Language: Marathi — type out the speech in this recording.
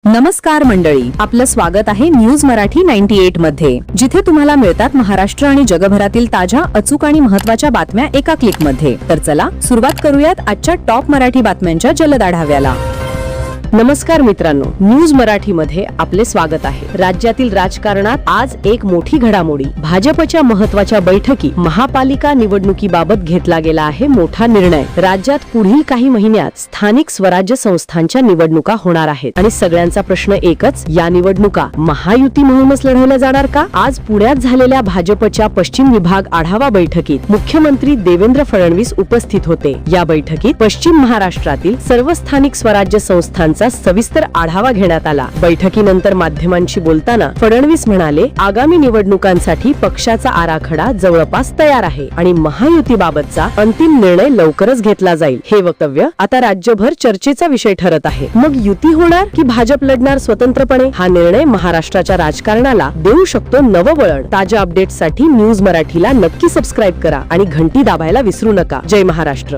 नमस्कार मंडळी, आपलं स्वागत आहे न्यूज मराठी 98 मध्ये, जिथे तुम्हाला मिळतात महाराष्ट्र आणि जगभरातील ताज्या, अचूक आणि महत्त्वाच्या बातम्या एका क्लिकमध्ये। तर चला सुरुवात करूयात आजच्या टॉप मराठी बातम्यांच्या जलद आढाव्याला। नमस्कार मित्रांनो, न्यूज मराठी मध्ये आपले स्वागत आहे। राज्यातील राजकारणात आज एक मोठी घडामोडी, भाजपच्या महत्त्वाच्या बैठकी महापालिका निवडणुकीबाबत घेतला गेला आहे मोठा निर्णय। राज्यात पुढील काही महिन्यात स्थानिक स्वराज्य संस्थांच्या निवडणुका होणार आहेत आणि सगळ्यांचा प्रश्न एकच, या निवडणुका महायुती म्हणूनच लढवल्या जाणार का? आज पुण्यात झालेल्या भाजपच्या पश्चिम विभाग आढावा बैठकीत मुख्यमंत्री देवेंद्र फडणवीस उपस्थित होते। या बैठकीत पश्चिम महाराष्ट्रातील सर्व स्थानिक स्वराज्य संस्थांचा सविस्तर आढावा घेण्यात आला। बैठकीनंतर माध्यमांशी बोलताना फडणवीस म्हणाले, आगामी निवडणुकांसाठी पक्षाचा आराखडा जवळपास तयार आहे आणि महायुतीबाबतचा अंतिम निर्णय लवकरच घेतला जाईल। हे वक्तव्य आता राज्यभर चर्चेचा विषय ठरत आहे। मग युती होणार की भाजप लढणार स्वतंत्रपणे? हा निर्णय महाराष्ट्राच्या राजकारणाला देऊ शकतो नवं वळण। ताज्या अपडेट्ससाठी न्यूज मराठीला नक्की सबस्क्राईब करा आणि घंटी दाबायला विसरू नका। जय महाराष्ट्र।